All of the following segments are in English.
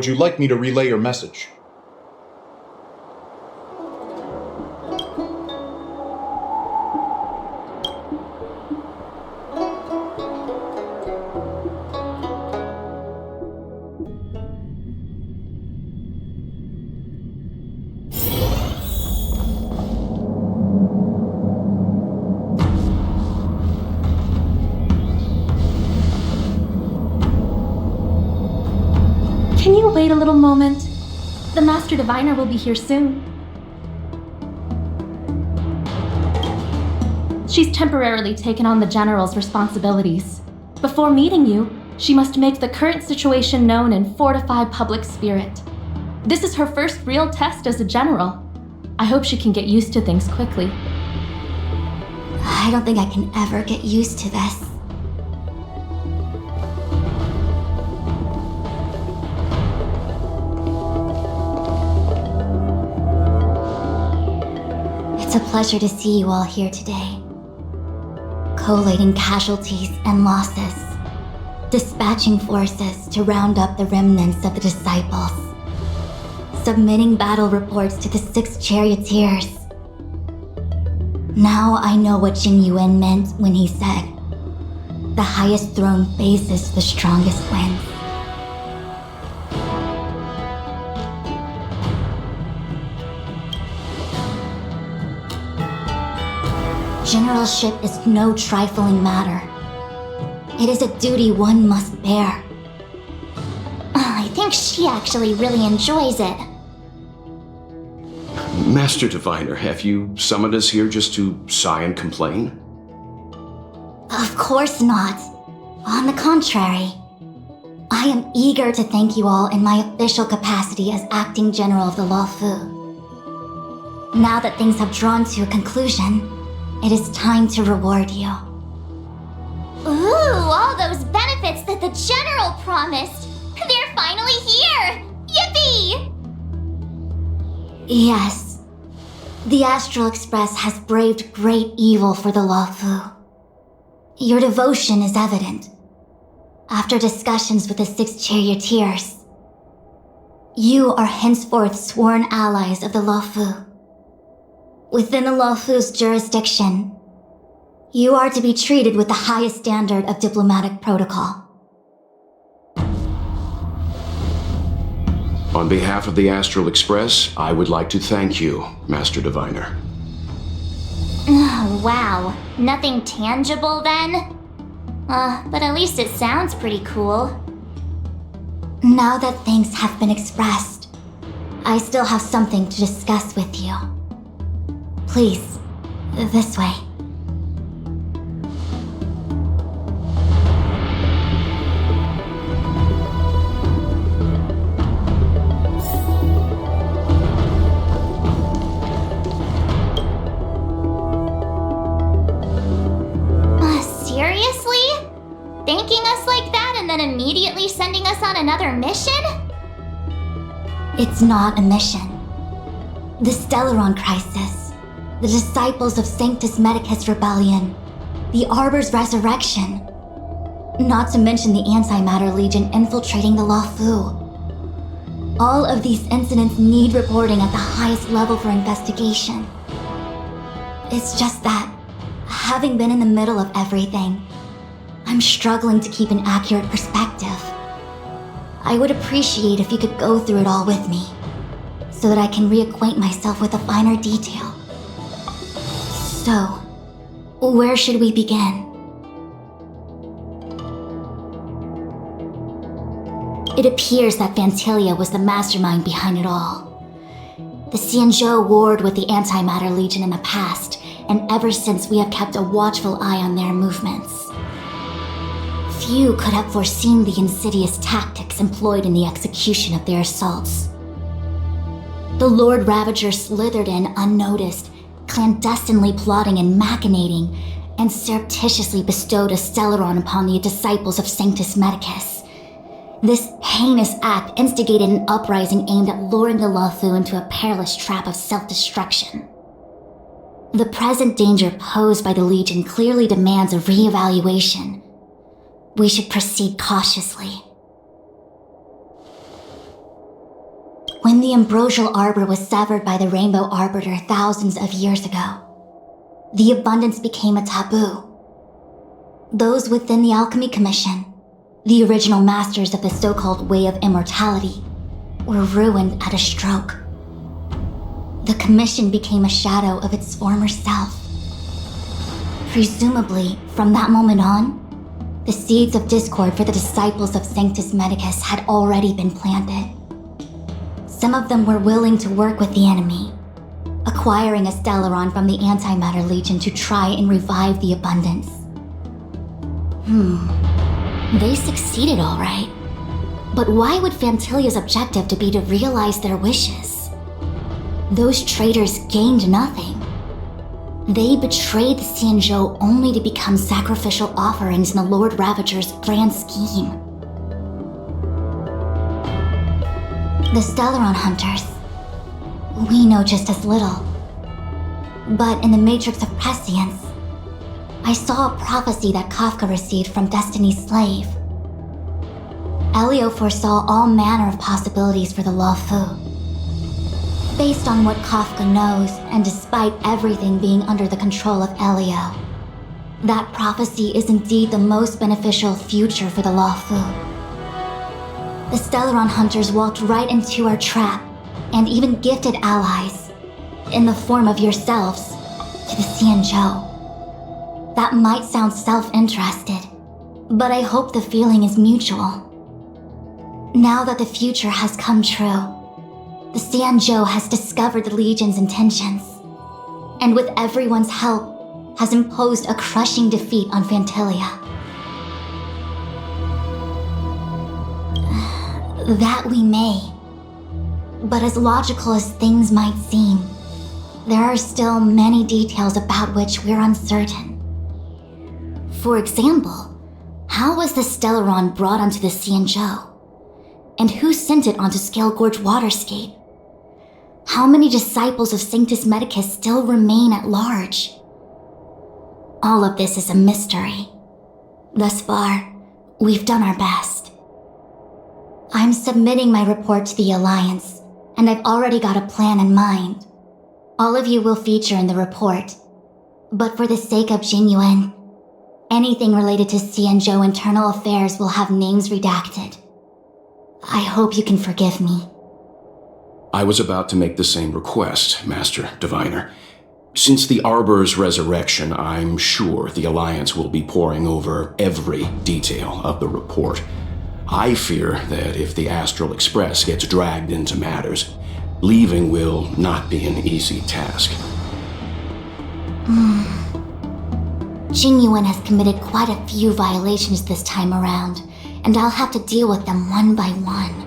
would you like me to relay your message? Can you wait a little moment? The Master Diviner will be here soon. She's temporarily taken on the General's responsibilities. Before meeting you, she must make the current situation known and fortify public spirit. This is her first real test as a General. I hope she can get used to things quickly. I don't think I can ever get used to this. It's a pleasure to see you all here today. Collating casualties and losses. Dispatching forces to round up the remnants of the disciples. Submitting battle reports to the 6 charioteers. Now I know what Jin Yuan meant when he said, "The highest throne faces the strongest winds." Generalship is no trifling matter. It is a duty one must bear. I think she actually really enjoys it. Master Diviner, have you summoned us here just to sigh and complain? Of course not. On the contrary, I am eager to thank you all in my official capacity as acting general of the Luofu. Now that things have drawn to a conclusion, it is time to reward you. Ooh, all those benefits that the General promised! They're finally here! Yippee! Yes. The Astral Express has braved great evil for the Luofu. Your devotion is evident. After discussions with the 6 charioteers, you are henceforth sworn allies of the Luofu. Within the Luofu's jurisdiction, you are to be treated with the highest standard of diplomatic protocol. On behalf of the Astral Express, I would like to thank you, Master Diviner. Wow, nothing tangible then? But at least it sounds pretty cool. Now that things have been expressed, I still have something to discuss with you. Please, this way. Seriously? Thanking us like that and then immediately sending us on another mission? It's not a mission. The Stellaron crisis, the disciples of Sanctus Medicus rebellion, the Arbor's resurrection, not to mention the Antimatter Legion infiltrating the Luofu. All of these incidents need reporting at the highest level for investigation. It's just that, having been in the middle of everything, I'm struggling to keep an accurate perspective. I would appreciate if you could go through it all with me, so that I can reacquaint myself with a finer detail. So, where should we begin? It appears that Vantilia was the mastermind behind it all. The Xianzhou warred with the Antimatter Legion in the past, and ever since we have kept a watchful eye on their movements. Few could have foreseen the insidious tactics employed in the execution of their assaults. The Lord Ravager slithered in unnoticed, clandestinely plotting and machinating, and surreptitiously bestowed a Stellaron upon the disciples of Sanctus Medicus. This heinous act instigated an uprising aimed at luring the Luofu into a perilous trap of self-destruction. The present danger posed by the Legion clearly demands a re-evaluation. We should proceed cautiously. When the ambrosial arbor was severed by the Rainbow Arbiter thousands of years ago, the abundance became a taboo. Those within the Alchemy Commission, the original masters of the so-called Way of Immortality, were ruined at a stroke. The Commission became a shadow of its former self. Presumably, from that moment on, the seeds of discord for the disciples of Sanctus Medicus had already been planted. Some of them were willing to work with the enemy, acquiring a Stellaron from the Antimatter Legion to try and revive the abundance. They succeeded all right. But why would Fantilia's objective to be to realize their wishes? Those traitors gained nothing. They betrayed the Xianzhou only to become sacrificial offerings in the Lord Ravager's grand scheme. The Stellaron Hunters, we know just as little. But in the Matrix of Prescience, I saw a prophecy that Kafka received from Destiny's slave. Elio foresaw all manner of possibilities for the Luofu. Based on what Kafka knows, and despite everything being under the control of Elio, that prophecy is indeed the most beneficial future for the Luofu. The Stellaron Hunters walked right into our trap, and even gifted allies, in the form of yourselves, to the Xianzhou. That might sound self-interested, but I hope the feeling is mutual. Now that the future has come true, the Xianzhou has discovered the Legion's intentions, and with everyone's help, has imposed a crushing defeat on Fantilia. That we may. But as logical as things might seem, there are still many details about which we're uncertain. For example, how was the Stellaron brought onto the Xianzhou? And who sent it onto Scale Gorge Waterscape? How many disciples of Sanctus Medicus still remain at large? All of this is a mystery. Thus far, we've done our best. I'm submitting my report to the Alliance, and I've already got a plan in mind. All of you will feature in the report. But for the sake of Jinyuan, anything related to Xianzhou internal affairs will have names redacted. I hope you can forgive me. I was about to make the same request, Master Diviner. Since the Arbor's resurrection, I'm sure the Alliance will be poring over every detail of the report. I fear that if the Astral Express gets dragged into matters, leaving will not be an easy task. Jinyuan has committed quite a few violations this time around, and I'll have to deal with them one by one.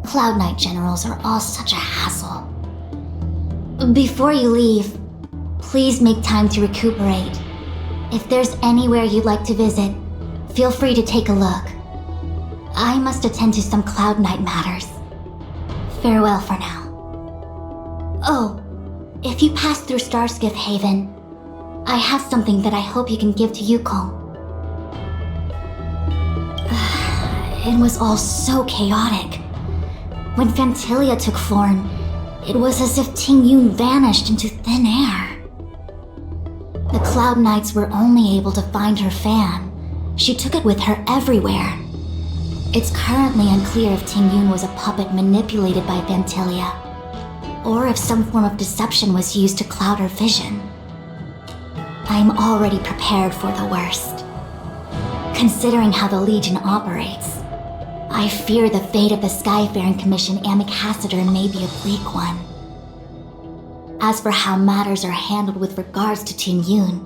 Cloud Knight generals are all such a hassle. Before you leave, please make time to recuperate. If there's anywhere you'd like to visit, feel free to take a look. I must attend to some Cloud Knight matters. Farewell for now. Oh, if you pass through Starskiff Haven, I have something that I hope you can give to Yukong. It was all so chaotic. When Fantilia took form, it was as if Ting Yun vanished into thin air. The Cloud Knights were only able to find her fan. She took it with her everywhere. It's currently unclear if Ting Yun was a puppet manipulated by Fantilia, or if some form of deception was used to cloud her vision. I'm already prepared for the worst. Considering how the Legion operates, I fear the fate of the Skyfaring Commission Ambassador may be a bleak one. As for how matters are handled with regards to Ting Yun,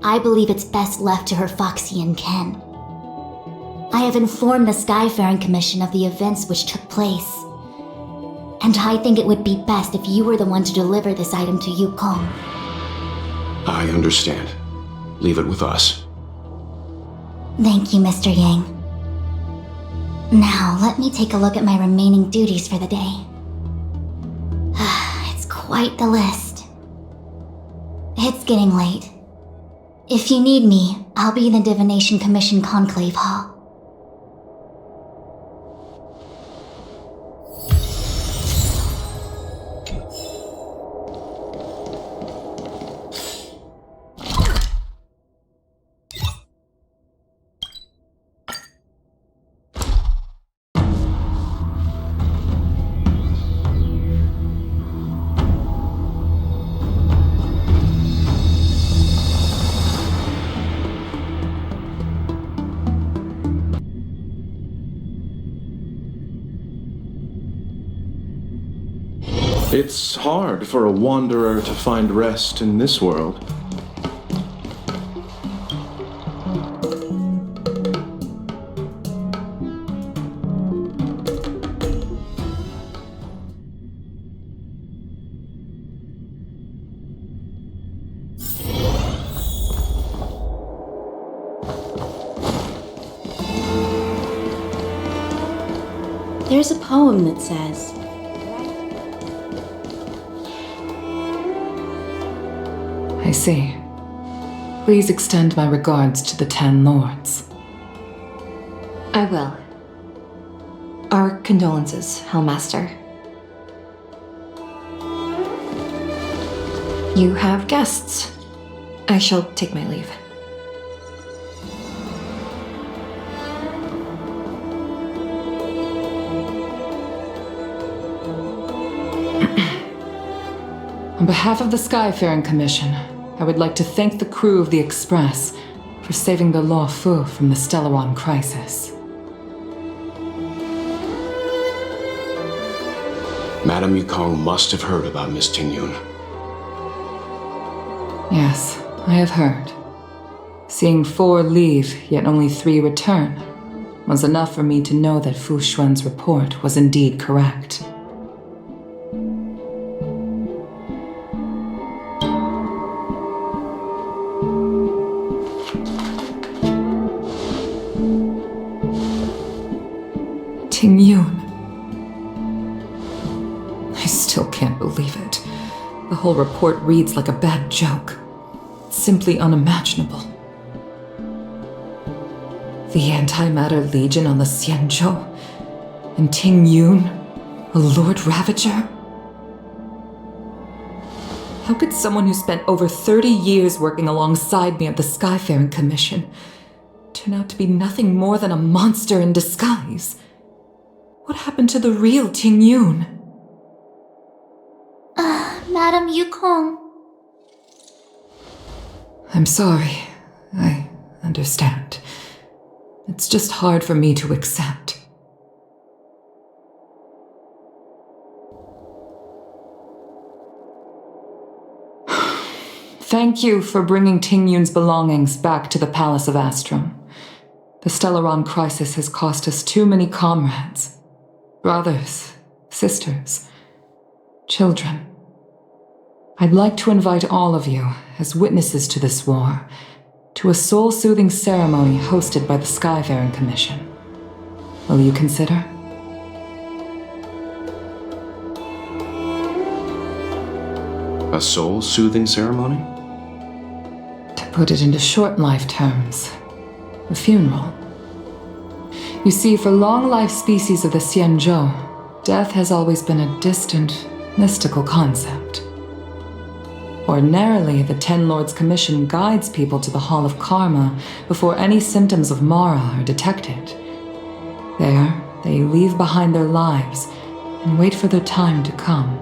I believe it's best left to her Foxian kin. I have informed the Skyfaring Commission of the events which took place, and I think it would be best if you were the one to deliver this item to Yukong. I understand. Leave it with us. Thank you, Mr. Yang. Now, let me take a look at my remaining duties for the day. It's quite the list. It's getting late. If you need me, I'll be in the Divination Commission Conclave Hall. It's hard for a wanderer to find rest in this world. There's a poem that says, I see. Please extend my regards to the 10 lords. I will. Our condolences, Hellmaster. You have guests. I shall take my leave. On behalf of the Skyfaring Commission, I would like to thank the crew of the Express for saving the Law Fu from the Stellaron crisis. Madame Yukong must have heard about Miss Tingyun. Yes, I have heard. Seeing 4 leave, yet only 3 return, was enough for me to know that Fu Xuan's report was indeed correct. Tingyun. I still can't believe it. The whole report reads like a bad joke. It's simply unimaginable. The Antimatter Legion on the Xianzhou, and Tingyun, a Lord Ravager? How could someone who spent over 30 years working alongside me at the Skyfaring Commission turn out to be nothing more than a monster in disguise? What happened to the real Tingyun? Madame Yukong. I'm sorry. I understand. It's just hard for me to accept. Thank you for bringing Tingyun's belongings back to the Palace of Astrum. The Stellaron crisis has cost us too many comrades. Brothers, sisters, children. I'd like to invite all of you, as witnesses to this war, to a soul-soothing ceremony hosted by the Skyfaring Commission. Will you consider? A soul-soothing ceremony? To put it into short life terms, a funeral. You see, for long-life species of the Xianzhou, death has always been a distant, mystical concept. Ordinarily, the 10 Lords Commission guides people to the Hall of Karma before any symptoms of Mara are detected. There, they leave behind their lives and wait for their time to come.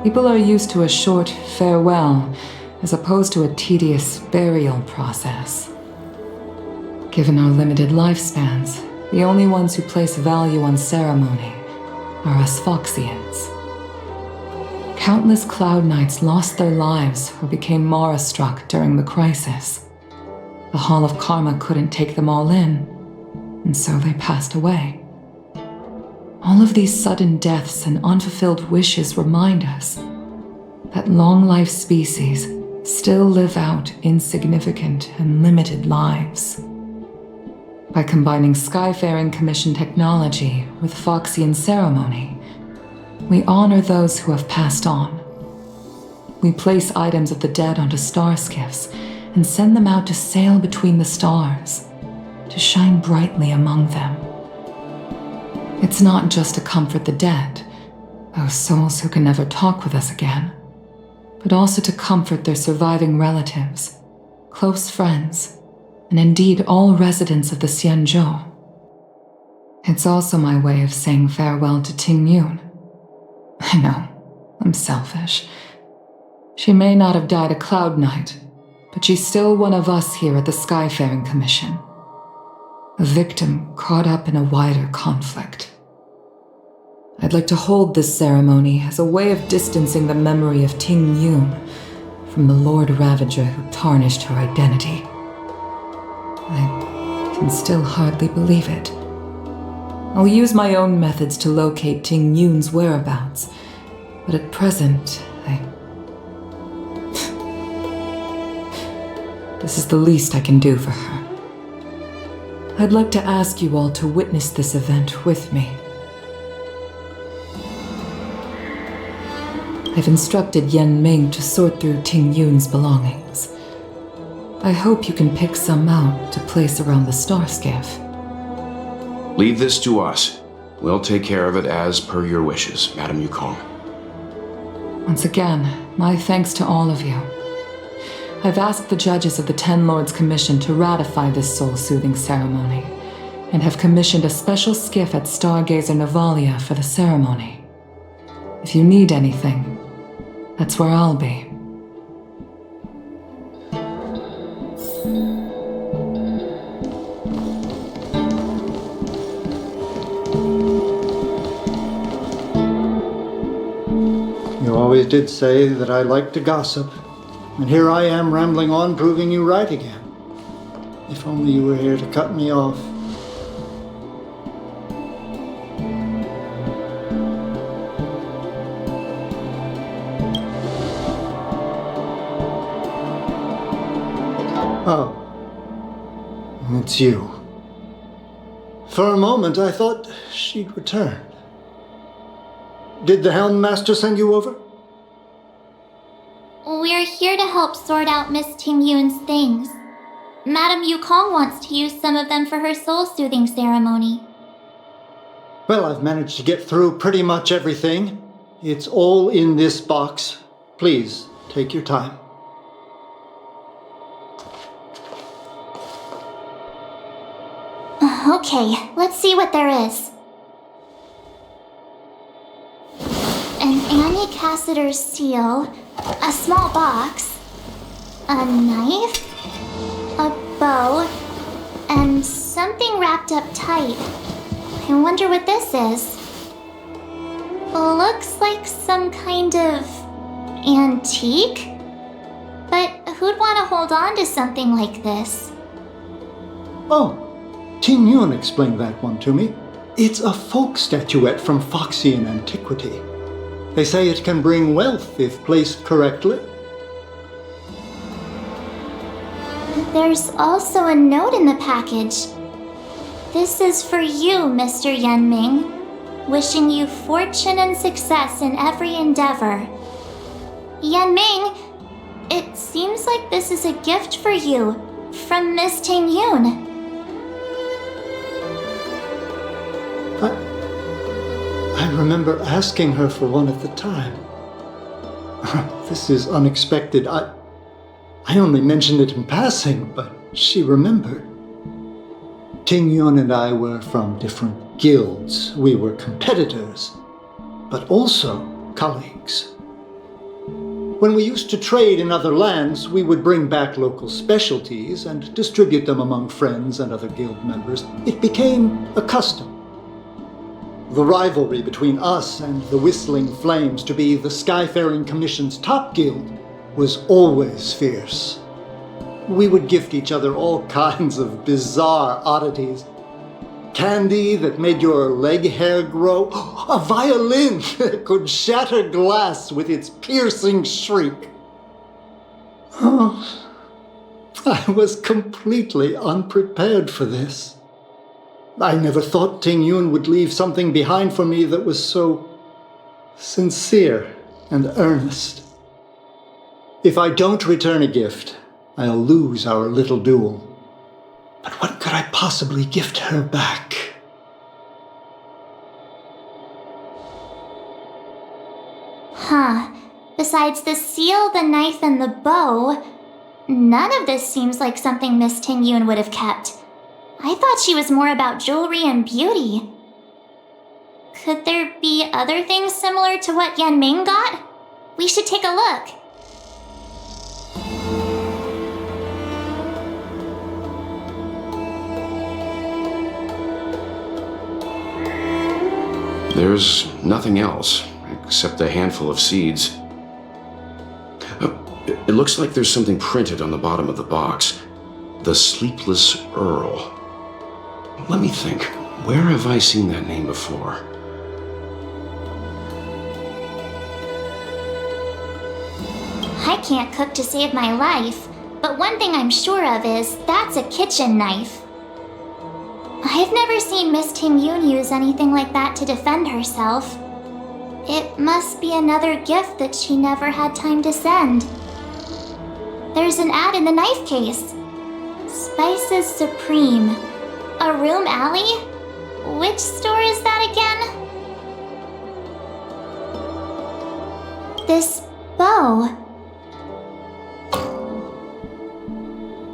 People are used to a short farewell as opposed to a tedious burial process. Given our limited lifespans, the only ones who place value on ceremony are us Foxians. Countless Cloud Knights lost their lives or became Mara-struck during the crisis. The Hall of Karma couldn't take them all in, and so they passed away. All of these sudden deaths and unfulfilled wishes remind us that long-life species still live out insignificant and limited lives. By combining Skyfaring Commission technology with Foxian ceremony, we honor those who have passed on. We place items of the dead onto star skiffs and send them out to sail between the stars, to shine brightly among them. It's not just to comfort the dead, those souls who can never talk with us again, but also to comfort their surviving relatives, close friends, and indeed all residents of the Xianzhou. It's also my way of saying farewell to Tingyun. I know, I'm selfish. She may not have died a Cloud Knight, but she's still one of us here at the Skyfaring Commission. A victim caught up in a wider conflict. I'd like to hold this ceremony as a way of distancing the memory of Ting Yun from the Lord Ravager who tarnished her identity. I can still hardly believe it. I'll use my own methods to locate Ting Yun's whereabouts, but at present, This is the least I can do for her. I'd like to ask you all to witness this event with me. I've instructed Yan Ming to sort through Ting Yun's belongings. I hope you can pick some out to place around the star skiff. Leave this to us. We'll take care of it as per your wishes, Madame Yukong. Once again, my thanks to all of you. I've asked the judges of the Ten Lords Commission to ratify this soul-soothing ceremony, and have commissioned a special skiff at Stargazer Navalia for the ceremony. If you need anything, that's where I'll be. You always did say that I like to gossip. And here I am rambling on, proving you right again. If only you were here to cut me off. Oh. It's you. For a moment I thought she'd returned. Did the Helm Master send you over? We're here to help sort out Miss Ting Yun's things. Madame Yukong wants to use some of them for her soul-soothing ceremony. Well, I've managed to get through pretty much everything. It's all in this box. Please, take your time. Okay, let's see what there is. An Annie Cassiter's seal, a small box, a knife, a bow, and something wrapped up tight. I wonder what this is. Looks like some kind of antique? But who'd want to hold on to something like this? Oh, Ting Yun explained that one to me. It's a folk statuette from Foxian antiquity. They say it can bring wealth if placed correctly. There's also a note in the package. This is for you, Mr. Yan Ming. Wishing you fortune and success in every endeavor. Yan Ming, it seems like this is a gift for you from Miss Ting Yun. I remember asking her for one at the time. This is unexpected. I only mentioned it in passing, but she remembered. Ting Yun and I were from different guilds. We were competitors, but also colleagues. When we used to trade in other lands, we would bring back local specialties and distribute them among friends and other guild members. It became a custom. The rivalry between us and the Whistling Flames to be the Skyfaring Commission's top guild was always fierce. We would gift each other all kinds of bizarre oddities. Candy that made your leg hair grow, a violin that could shatter glass with its piercing shriek. Oh, I was completely unprepared for this. I never thought Ting Yun would leave something behind for me that was so sincere and earnest. If I don't return a gift, I'll lose our little duel. But what could I possibly gift her back? Huh. Besides the seal, the knife, and the bow, none of this seems like something Miss Ting Yun would have kept. I thought she was more about jewelry and beauty. Could there be other things similar to what Yan Ming got? We should take a look. There's nothing else, except a handful of seeds. It looks like there's something printed on the bottom of the box. The Sleepless Earl. Let me think. Where have I seen that name before? I can't cook to save my life, but one thing I'm sure of is that's a kitchen knife. I've never seen Miss Ting Yoon use anything like that to defend herself. It must be another gift that she never had time to send. There's an ad in the knife case. Spices Supreme. A room alley? Which store is that again? This bow.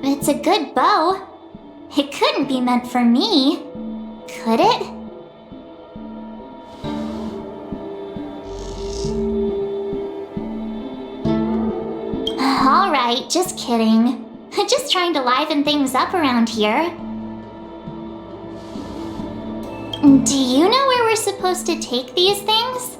It's a good bow. It couldn't be meant for me, could it? Alright, just kidding. Just trying to liven things up around here. Do you know where we're supposed to take these things?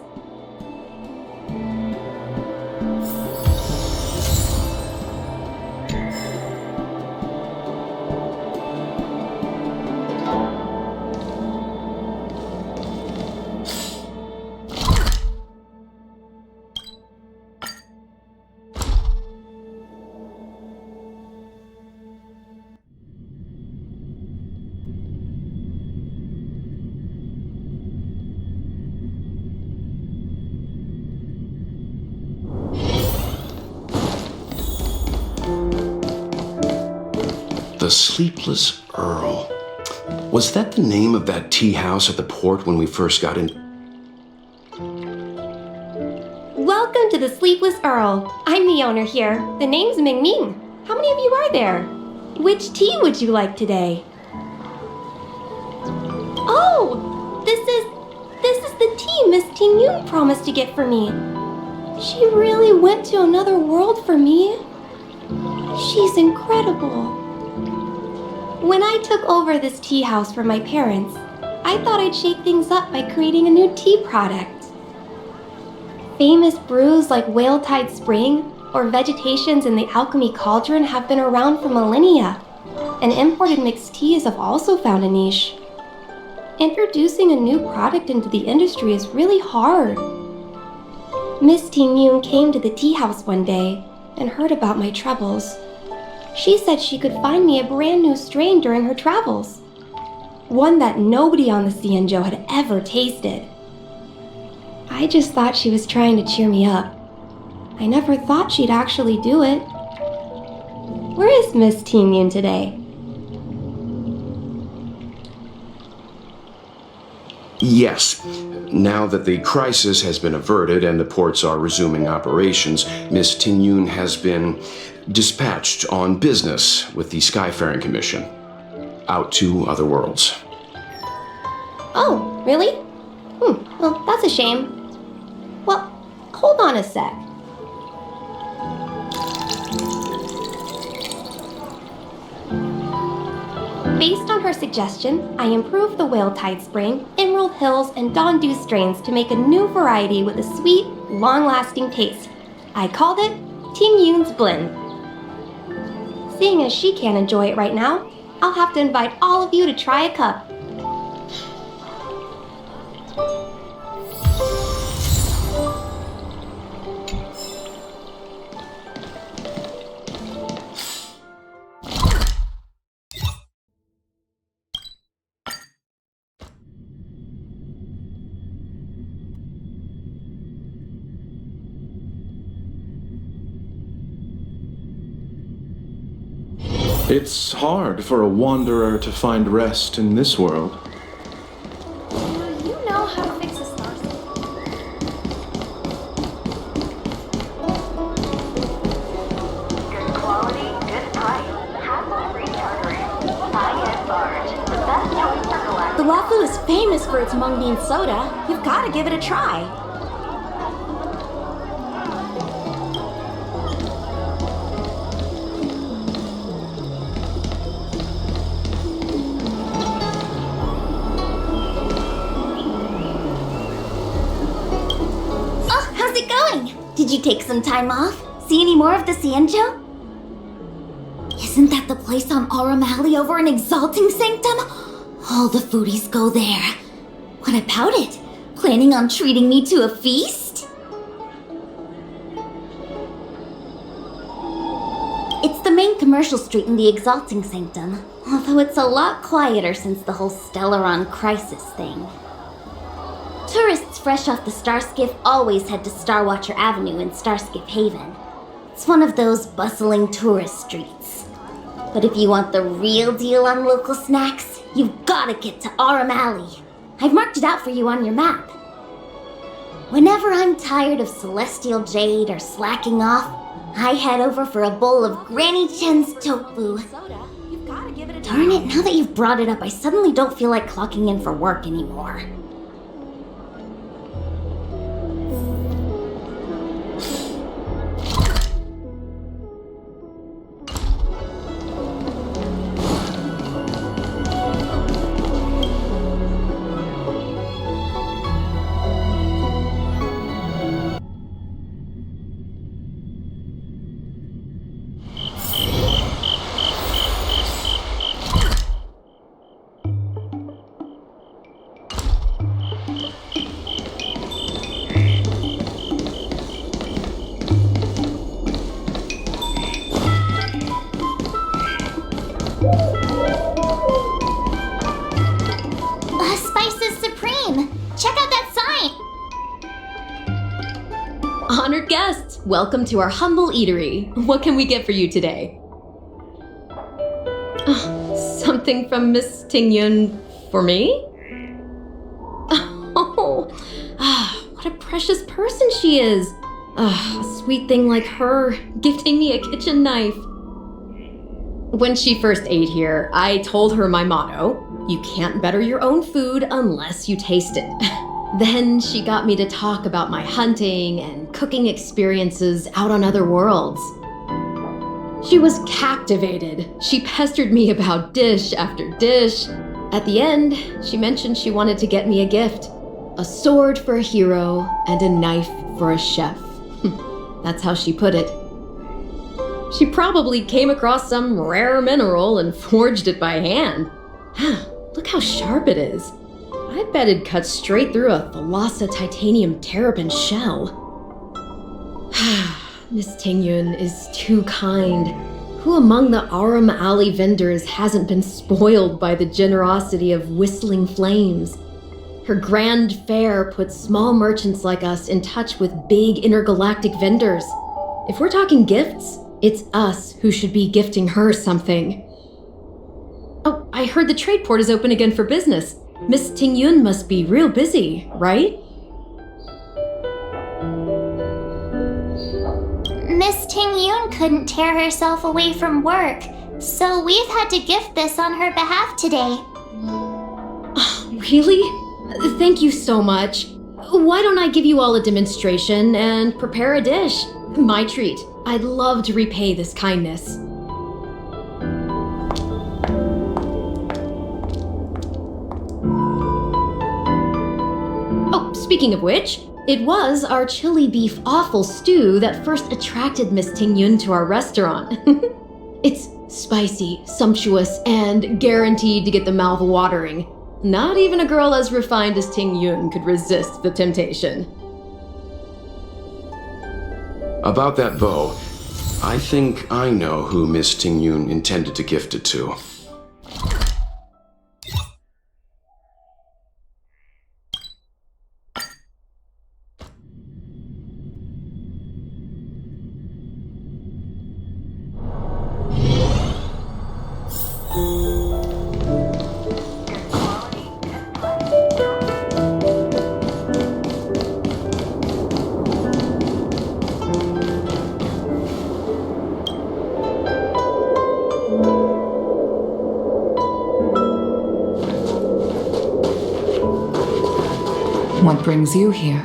The Sleepless Earl. Was that the name of that tea house at the port when we first got in? Welcome to the Sleepless Earl. I'm the owner here. The name's Ming Ming. How many of you are there? Which tea would you like today? Oh, this is the tea Miss Ting Yoon promised to get for me. She really went to another world for me. She's incredible. When I took over this tea house from my parents, I thought I'd shake things up by creating a new tea product. Famous brews like Whale Tide Spring or Vegetations in the Alchemy Cauldron have been around for millennia, and imported mixed teas have also found a niche. Introducing a new product into the industry is really hard. Miss Ting Yoon came to the tea house one day and heard about my troubles. She said she could find me a brand new strain during her travels. One that nobody on the Cianzhou had ever tasted. I just thought she was trying to cheer me up. I never thought she'd actually do it. Where is Miss Ting Yoon today? Yes. Now that the crisis has been averted and the ports are resuming operations, Miss Ting Yoon has been dispatched on business with the Skyfaring Commission out to other worlds. Oh, really? Well, that's a shame. Well, hold on a sec. Based on her suggestion, I improved the Whale Tide Spring, Emerald Hills, and Dawn Dew strains to make a new variety with a sweet, long-lasting taste. I called it Ting Yoon's Blend. Seeing as she can't enjoy it right now, I'll have to invite all of you to try a cup. It's hard for a wanderer to find rest in this world. Do you know how to fix a star system? Good quality, good price. Hassle-free chartering. High-end barge. The best choice for galactic. The Wafu is famous for its mung bean soda. You've got to give it a try. Did you take some time off? See any more of the Sanjo? Isn't that the place on Aurum Alley over in Exalting Sanctum? All the foodies go there. What about it? Planning on treating me to a feast? It's the main commercial street in the Exalting Sanctum, although it's a lot quieter since the whole Stellaron crisis thing. Tourists fresh off the Starskiff always head to Starwatcher Avenue in Starskiff Haven. It's one of those bustling tourist streets. But if you want the real deal on local snacks, you've gotta get to Aurum Alley. I've marked it out for you on your map. Whenever I'm tired of Celestial Jade or slacking off, I head over for a bowl of Granny Chen's tofu. Darn it, now that you've brought it up, I suddenly don't feel like clocking in for work anymore. Spices Supreme! Check out that sign! Honored guests, welcome to our humble eatery. What can we get for you today? Something from Miss Tingyun for me? Oh, what a precious person she is. A sweet thing like her, gifting me a kitchen knife. When she first ate here, I told her my motto: you can't better your own food unless you taste it. Then she got me to talk about my hunting and cooking experiences out on other worlds. She was captivated. She pestered me about dish after dish. At the end, she mentioned she wanted to get me a gift: a sword for a hero and a knife for a chef. That's how she put it. She probably came across some rare mineral and forged it by hand. Look how sharp it is. I bet it cuts straight through a Thalassa titanium terrapin shell. Miss Tingyun is too kind. Who among the Aurum Alley vendors hasn't been spoiled by the generosity of Whistling Flames? Her grand fare puts small merchants like us in touch with big intergalactic vendors. If we're talking gifts, it's us who should be gifting her something. Oh, I heard the trade port is open again for business. Miss Tingyun must be real busy, right? Miss Tingyun couldn't tear herself away from work, so we've had to gift this on her behalf today. Really? Thank you so much. Why don't I give you all a demonstration and prepare a dish? My treat. I'd love to repay this kindness. Oh, speaking of which, it was our chili beef offal stew that first attracted Miss Tingyun to our restaurant. It's spicy, sumptuous, and guaranteed to get the mouth watering. Not even a girl as refined as Tingyun could resist the temptation. About that bow, I think I know who Miss Tingyun intended to gift it to. What brings you here?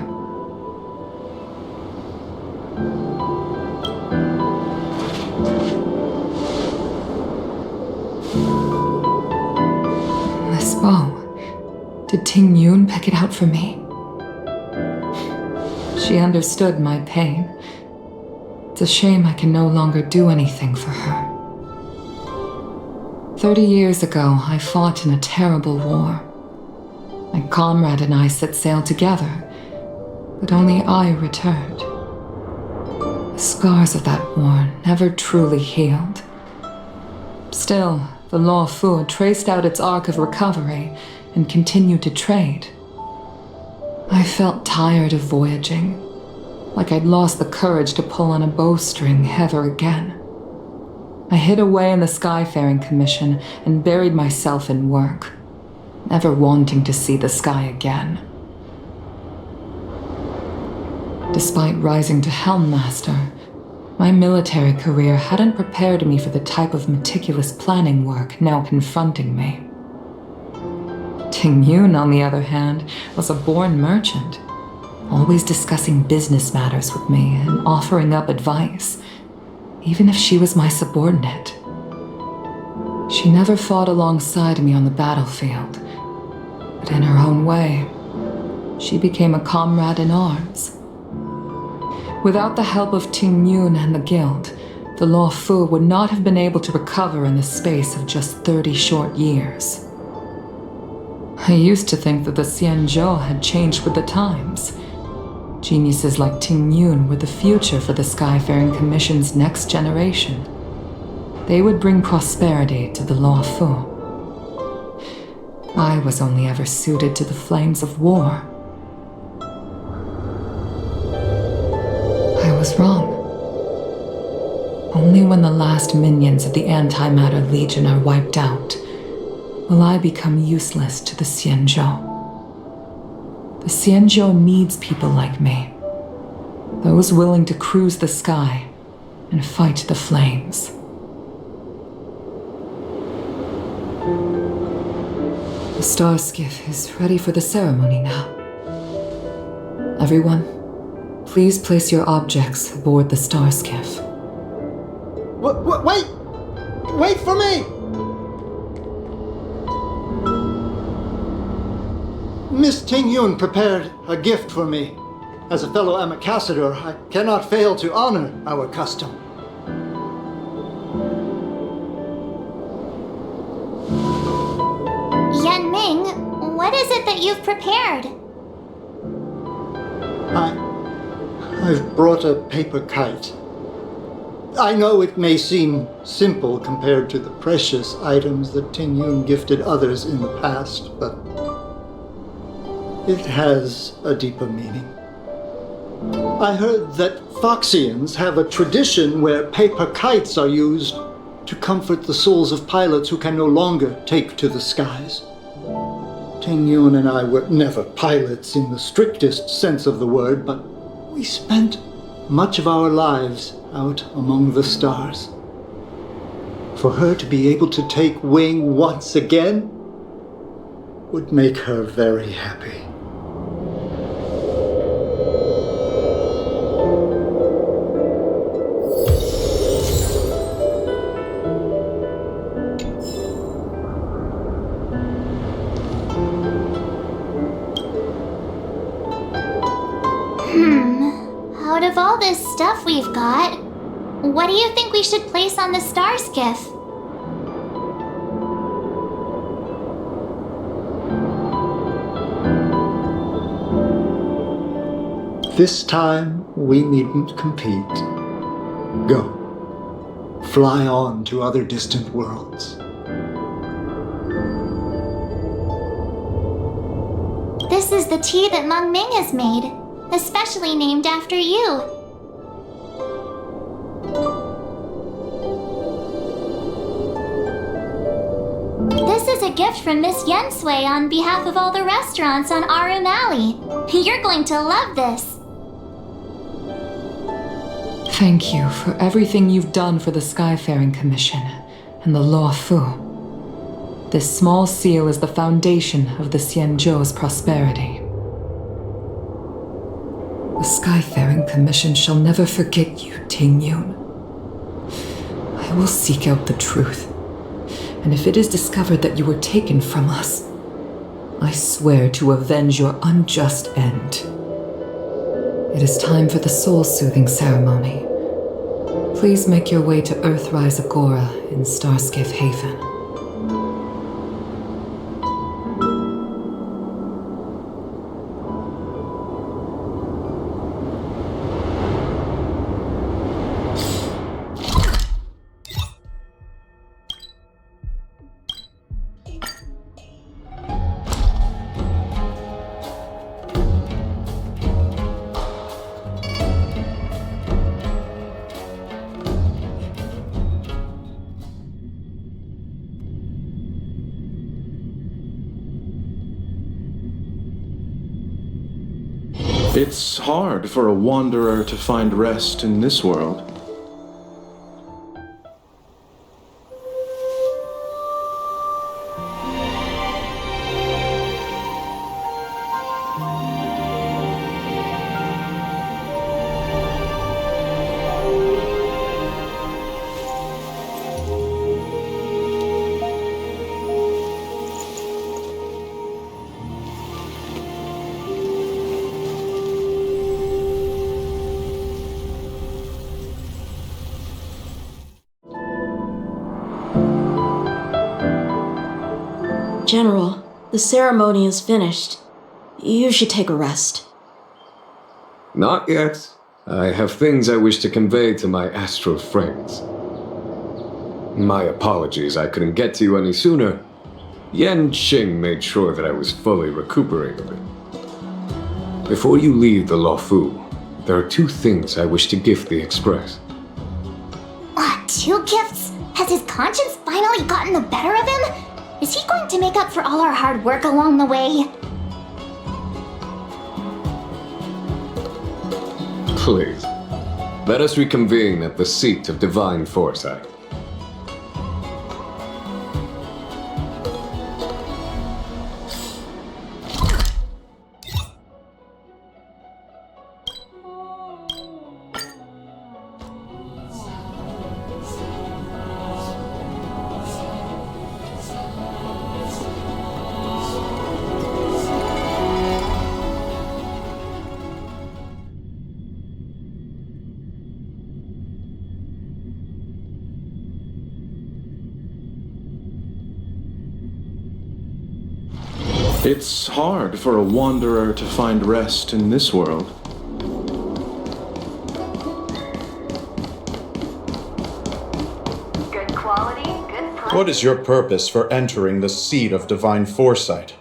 This bow. Did Tingyun pick it out for me? She understood my pain, It's a shame I can no longer do anything for her. 30 years ago, I fought in a terrible war. My comrade and I set sail together, but only I returned. The scars of that war never truly healed. Still, the Law Fu traced out its arc of recovery and continued to trade. I felt tired of voyaging, like I'd lost the courage to pull on a bowstring ever again. I hid away in the Skyfaring Commission and buried myself in work, never wanting to see the sky again. Despite rising to Helm Master, my military career hadn't prepared me for the type of meticulous planning work now confronting me. Ting Yun, on the other hand, was a born merchant, always discussing business matters with me and offering up advice, even if she was my subordinate. She never fought alongside me on the battlefield, but in her own way, she became a comrade in arms. Without the help of Ting Yun and the Guild, the Law Fu would not have been able to recover in the space of just 30 short years. I used to think that the Xianzhou had changed with the times. Geniuses like Ting Yun were the future for the Skyfaring Commission's next generation. They would bring prosperity to the Law Fu. I was only ever suited to the flames of war. I was wrong. Only when the last minions of the Antimatter Legion are wiped out will I become useless to the Xianzhou. The Xianzhou needs people like me, those willing to cruise the sky and fight the flames. The star skiff is ready for the ceremony now. Everyone, please place your objects aboard the star skiff. Wait! Wait for me! Miss Ting Yun prepared a gift for me. As a fellow ambassador, I cannot fail to honor our custom. Yan Ming, what is it that you've prepared? I've brought a paper kite. I know it may seem simple compared to the precious items that Ting Yun gifted others in the past, but it has a deeper meaning. I heard that Foxians have a tradition where paper kites are used to comfort the souls of pilots who can no longer take to the skies. Ting Yun and I were never pilots in the strictest sense of the word, but we spent much of our lives out among the stars. For her to be able to take wing once again would make her very happy. Out of all this stuff we've got, what do you think we should place on the star skiff? This time, we needn't compete. Go. Fly on to other distant worlds. This is the tea that Meng Ming has made, especially named after you. This is a gift from Miss Yensui on behalf of all the restaurants on Arum Alley. You're going to love this. Thank you for everything you've done for the Skyfaring Commission and the Law Fu. This small seal is the foundation of the Xianzhou's prosperity. The Skyfaring Commission shall never forget you, Ting Yun. I will seek out the truth, and if it is discovered that you were taken from us, I swear to avenge your unjust end. It is time for the soul-soothing ceremony. Please make your way to Earthrise Agora in Starskiff Haven. It's hard for a wanderer to find rest in this world. General, the ceremony is finished. You should take a rest. Not yet. I have things I wish to convey to my astral friends. My apologies I couldn't get to you any sooner. Yan Qing made sure that I was fully recuperated. Before you leave the Luofu, there are 2 things I wish to gift the Express. 2 gifts? Has his conscience finally gotten the better of him? Is he going to make up for all our hard work along the way? Please, let us reconvene at the seat of divine foresight. It's hard for a wanderer to find rest in this world. Good quality, good price. What is your purpose for entering the seat of divine foresight?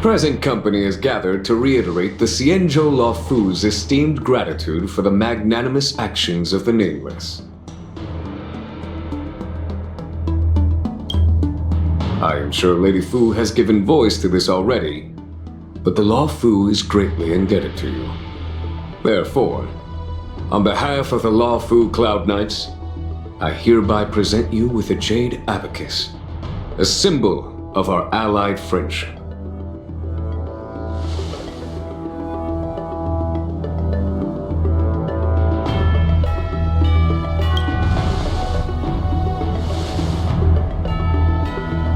Present company is gathered to reiterate the Xianzhou Luofu's esteemed gratitude for the magnanimous actions of the Nameless. I am sure Lady Fu has given voice to this already, but the Luofu is greatly indebted to you. Therefore, on behalf of the Luofu Cloud Knights, I hereby present you with a jade abacus, a symbol of our allied friendship.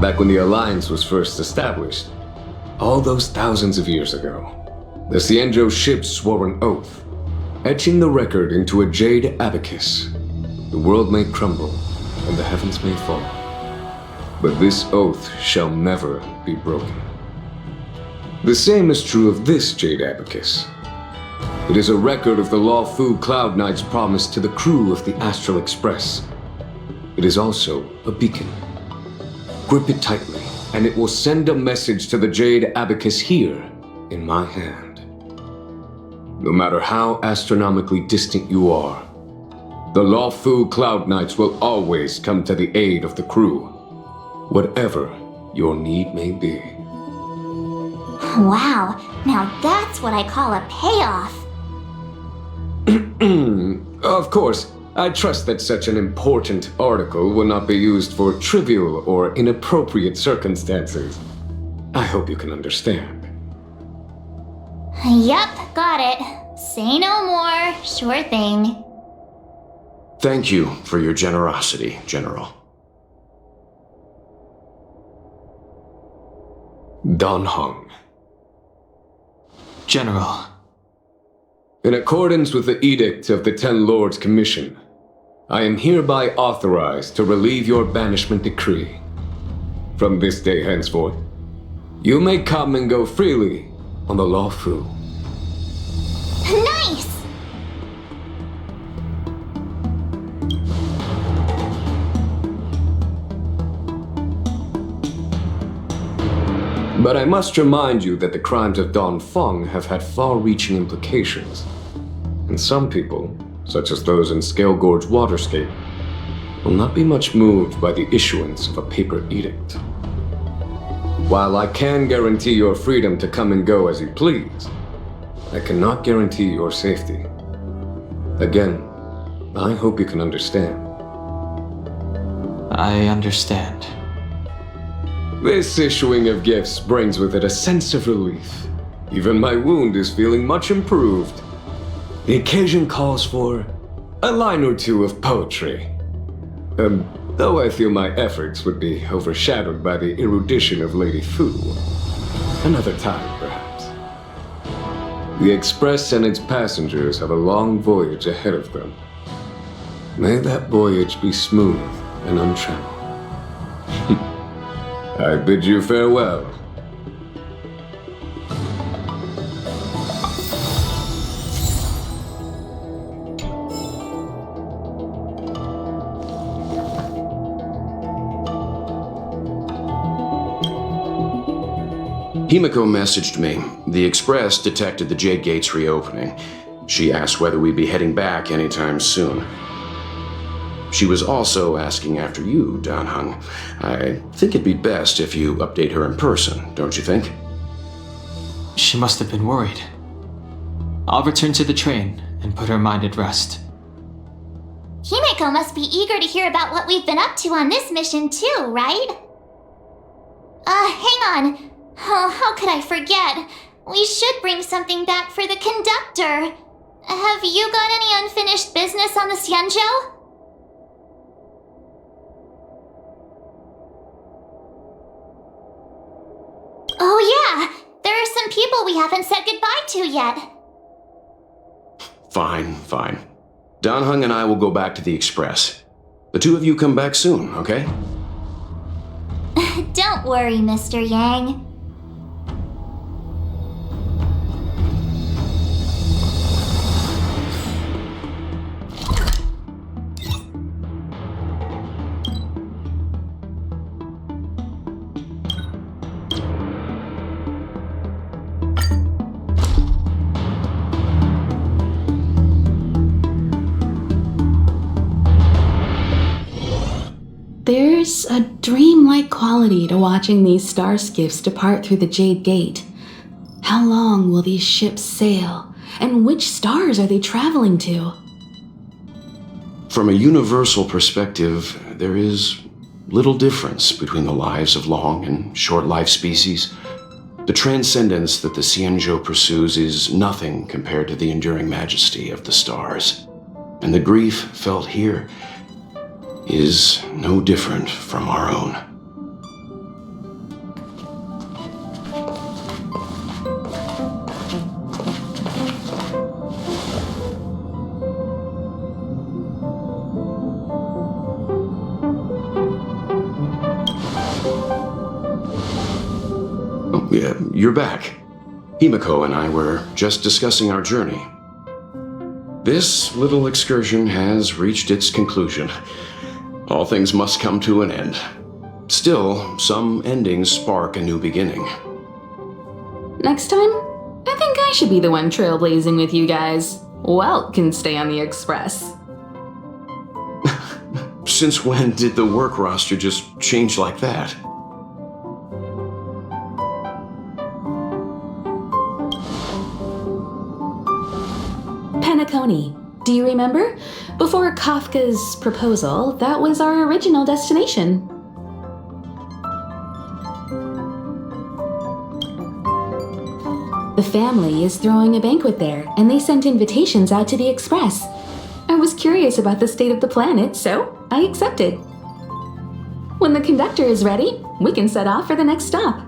Back when the Alliance was first established, all those thousands of years ago, the Xianzhou ships swore an oath, etching the record into a jade abacus. The world may crumble, and the heavens may fall, but this oath shall never be broken. The same is true of this jade abacus. It is a record of the Luofu Cloud Knight's promise to the crew of the Astral Express. It is also a beacon. Grip it tightly, and it will send a message to the jade abacus here in my hand. No matter how astronomically distant you are, the Luofu Cloud Knights will always come to the aid of the crew, whatever your need may be. Wow, now that's what I call a payoff. Of course, I trust that such an important article will not be used for trivial or inappropriate circumstances. I hope you can understand. Yep, got it. Say no more. Sure thing. Thank you for your generosity, General. Dan Heng. General. In accordance with the Edict of the Ten Lords Commission, I am hereby authorized to relieve your banishment decree. From this day henceforth, you may come and go freely on the Lawfu. Nice! But I must remind you that the crimes of Don Feng have had far-reaching implications. And some people, such as those in Scale Gorge Waterscape, will not be much moved by the issuance of a paper edict. While I can guarantee your freedom to come and go as you please, I cannot guarantee your safety. Again, I hope you can understand. I understand. This issuing of gifts brings with it a sense of relief. Even my wound is feeling much improved. The occasion calls for a line or two of poetry. Though I feel my efforts would be overshadowed by the erudition of Lady Fu. Another time, perhaps. The Express and its passengers have a long voyage ahead of them. May that voyage be smooth and untrammeled. I bid you farewell. Himiko messaged me. The Express detected the Jade Gates reopening. She asked whether we'd be heading back anytime soon. She was also asking after you, Dan Heng. I think it'd be best if you update her in person, don't you think? She must have been worried. I'll return to the train and put her mind at rest. Himiko must be eager to hear about what we've been up to on this mission too, right? Hang on. Oh, how could I forget? We should bring something back for the conductor. Have you got any unfinished business on the Xianzhou? Oh yeah, there are some people we haven't said goodbye to yet. Fine. Dan Heng and I will go back to the Express. The two of you come back soon, okay? Don't worry, Mr. Yang. There's a dreamlike quality to watching these star skiffs depart through the Jade Gate. How long will these ships sail? And which stars are they traveling to? From a universal perspective, there is little difference between the lives of long and short-lived species. The transcendence that the Xianzhou pursues is nothing compared to the enduring majesty of the stars. And the grief felt here is no different from our own. Oh, yeah, you're back. Himiko and I were just discussing our journey. This little excursion has reached its conclusion. All things must come to an end. Still, some endings spark a new beginning. Next time, I think I should be the one trailblazing with you guys. Welt can stay on the Express. Since when did the work roster just change like that? Penacony, do you remember? Before Kafka's proposal, that was our original destination. The family is throwing a banquet there, and they sent invitations out to the Express. I was curious about the state of the planet, so I accepted. When the conductor is ready, we can set off for the next stop.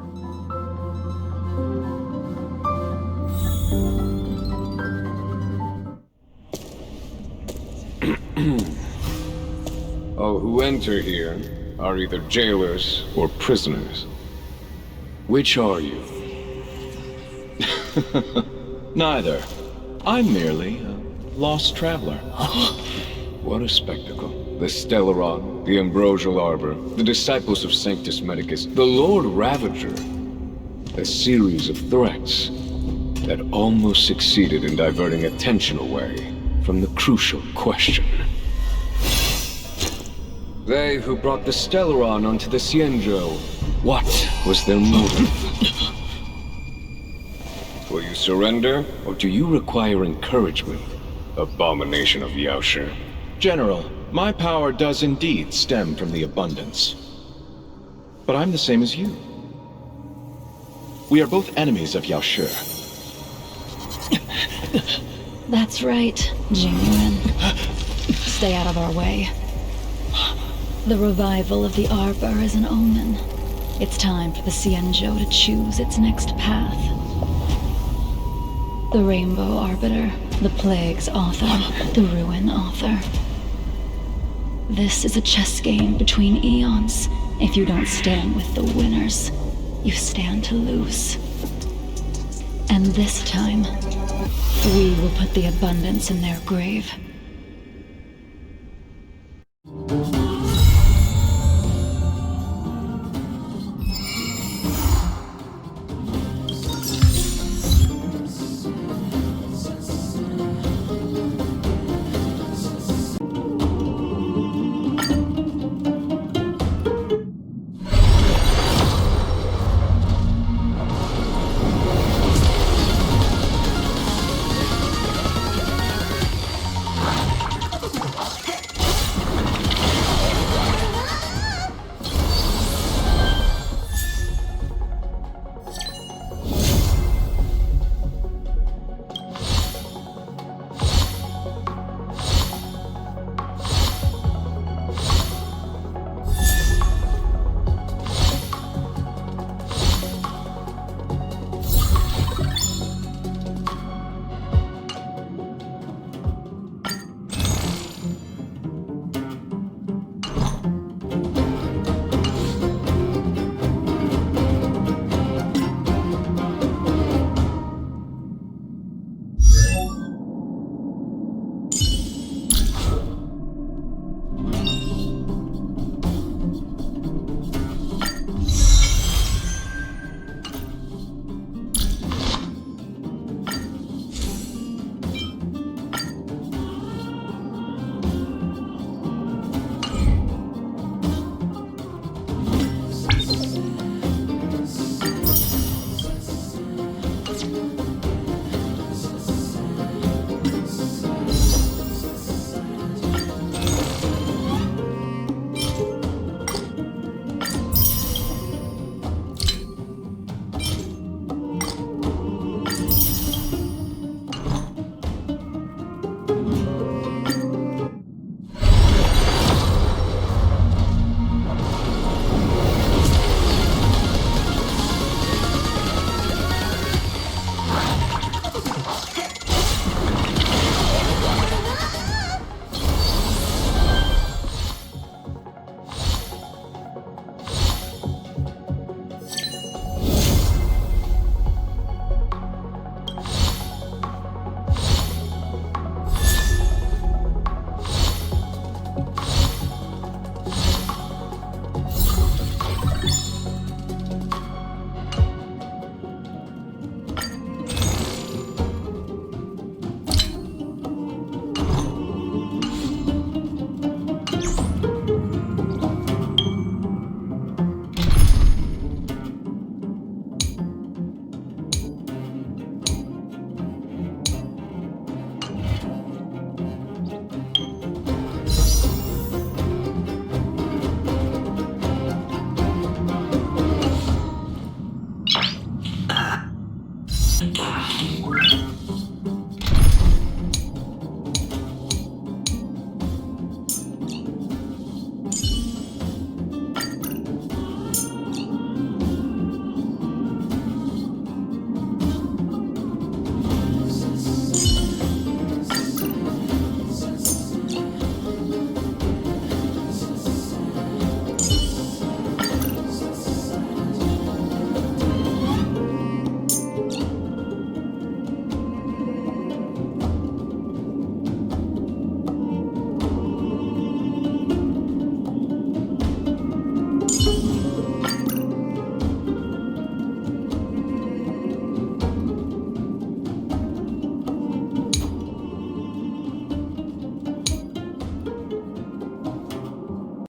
All who enter here are either jailers or prisoners. Which are you? Neither. I'm merely a lost traveler. What a spectacle. The Stellaron, the Ambrosial Arbor, the Disciples of Sanctus Medicus, the Lord Ravager. A series of threats that almost succeeded in diverting attention away from the crucial question. They who brought the Stellaron onto the Cienjo, what was their motive? Will you surrender, or do you require encouragement? Abomination of Yaoshi. General, my power does indeed stem from the abundance. But I'm the same as you. We are both enemies of Yaoshi. That's right, Jingyuan. Stay out of our way. The revival of the Arbor is an omen. It's time for the Cienjo to choose its next path. The Rainbow Arbiter, the Plague's author, the Ruin author. This is a chess game between eons. If you don't stand with the winners, you stand to lose. And this time, we will put the abundance in their grave.